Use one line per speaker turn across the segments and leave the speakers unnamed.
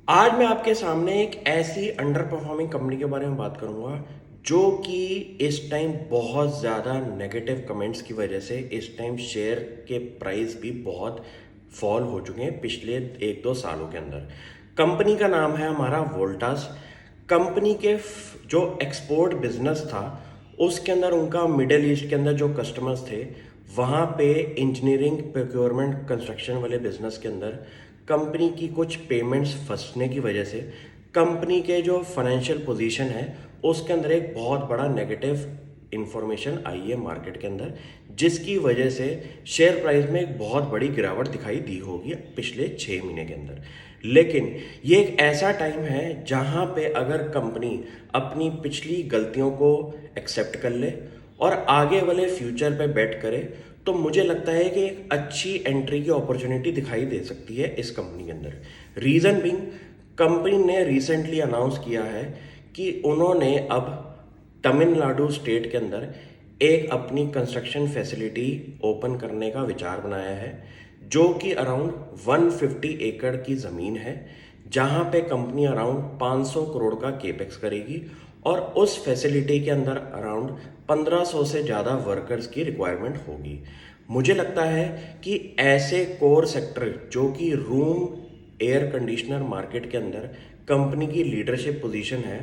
आज मैं आपके सामने एक ऐसी अंडर परफॉर्मिंग कंपनी के बारे में बात करूंगा जो कि इस टाइम बहुत ज़्यादा नेगेटिव कमेंट्स की वजह से इस टाइम शेयर के प्राइस भी बहुत फॉल हो चुके हैं पिछले 1-2 सालों के अंदर। कंपनी का नाम है हमारा वोल्टास। कंपनी के जो एक्सपोर्ट बिजनेस था उसके अंदर उनका मिडिल ईस्ट के अंदर जो कस्टमर्स थे वहाँ पे इंजीनियरिंग प्रोक्योरमेंट कंस्ट्रक्शन वाले बिजनेस के अंदर कंपनी की कुछ पेमेंट्स फंसने की वजह से कंपनी के जो फाइनेंशियल पोजीशन है उसके अंदर एक बहुत बड़ा नेगेटिव इंफॉर्मेशन आई है मार्केट के अंदर, जिसकी वजह से शेयर प्राइस में एक बहुत बड़ी गिरावट दिखाई दी होगी पिछले 6 महीने के अंदर। लेकिन ये एक ऐसा टाइम है जहां पे अगर कंपनी अपनी पिछली गलतियों को एक्सेप्ट कर ले और आगे वाले फ्यूचर पे बेट करे तो मुझे लगता है कि एक अच्छी एंट्री की अपॉर्चुनिटी दिखाई दे सकती है इस कंपनी के अंदर। रीज़न बिंग, कंपनी ने रिसेंटली अनाउंस किया है कि उन्होंने अब तमिलनाडु स्टेट के अंदर एक अपनी कंस्ट्रक्शन फैसिलिटी ओपन करने का विचार बनाया है, जो कि अराउंड 150 एकड़ की ज़मीन है, जहां पे कंपनी अराउंड 500 करोड़ का केपेक्स करेगी और उस फैसिलिटी के अंदर अराउंड 1500 से ज़्यादा वर्कर्स की रिक्वायरमेंट होगी। मुझे लगता है कि ऐसे कोर सेक्टर जो कि रूम एयर कंडीशनर मार्केट के अंदर कंपनी की लीडरशिप पोजीशन है,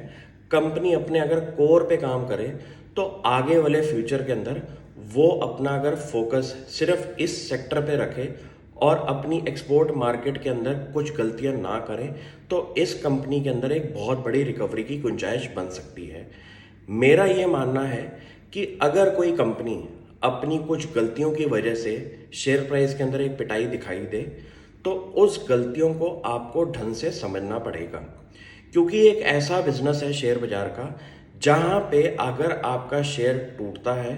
कंपनी अपने अगर कोर पे काम करे तो आगे वाले फ्यूचर के अंदर वो अपना अगर फोकस सिर्फ इस सेक्टर पे रखे और अपनी एक्सपोर्ट मार्केट के अंदर कुछ गलतियां ना करें तो इस कंपनी के अंदर एक बहुत बड़ी रिकवरी की गुंजाइश बन सकती है। मेरा ये मानना है कि अगर कोई कंपनी अपनी कुछ गलतियों की वजह से शेयर प्राइस के अंदर एक पिटाई दिखाई दे तो उस गलतियों को आपको ढंग से समझना पड़ेगा, क्योंकि एक ऐसा बिजनेस है शेयर बाजार का जहां पे अगर आपका शेयर टूटता है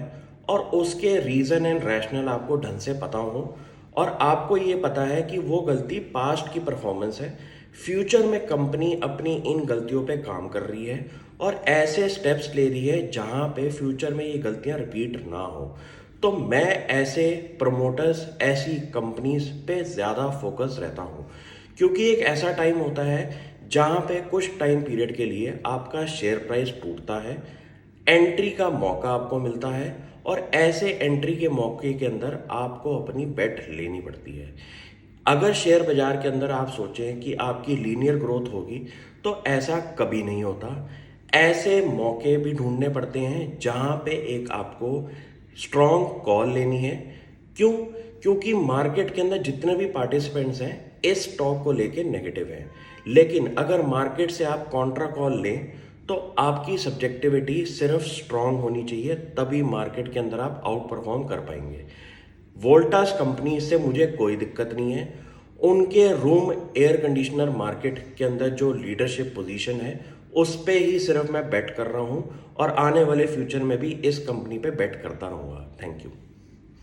और उसके रीज़न एंड रैशनल आपको ढंग से पता हो और आपको ये पता है कि वो गलती पास्ट की परफॉर्मेंस है, फ्यूचर में कंपनी अपनी इन गलतियों पे काम कर रही है और ऐसे स्टेप्स ले रही है जहां पे फ्यूचर में ये गलतियां रिपीट ना हो, तो मैं ऐसे प्रमोटर्स ऐसी कंपनीज पे ज़्यादा फोकस रहता हूँ। क्योंकि एक ऐसा टाइम होता है जहाँ पे कुछ टाइम पीरियड के लिए आपका शेयर प्राइस टूटता है, एंट्री का मौका आपको मिलता है और ऐसे एंट्री के मौके के अंदर आपको अपनी बेट लेनी पड़ती है। अगर शेयर बाजार के अंदर आप सोचें कि आपकी लीनियर ग्रोथ होगी तो ऐसा कभी नहीं होता। ऐसे मौके भी ढूंढने पड़ते हैं जहाँ पे एक आपको स्ट्रॉन्ग कॉल लेनी है। क्यों? क्योंकि मार्केट के अंदर जितने भी पार्टिसिपेंट्स हैं इस स्टॉक को लेके नेगेटिव हैं, लेकिन अगर मार्केट से आप कॉन्ट्रा कॉल लें तो आपकी सब्जेक्टिविटी सिर्फ स्ट्रांग होनी चाहिए, तभी मार्केट के अंदर आप आउट परफॉर्म कर पाएंगे। वोल्टास कंपनी से मुझे कोई दिक्कत नहीं है। उनके रूम एयर कंडीशनर मार्केट के अंदर जो लीडरशिप पोजीशन है उस पे ही सिर्फ मैं बेट कर रहा हूँ और आने वाले फ्यूचर में भी इस कंपनी पे बेट करता रहूँगा। Thank you.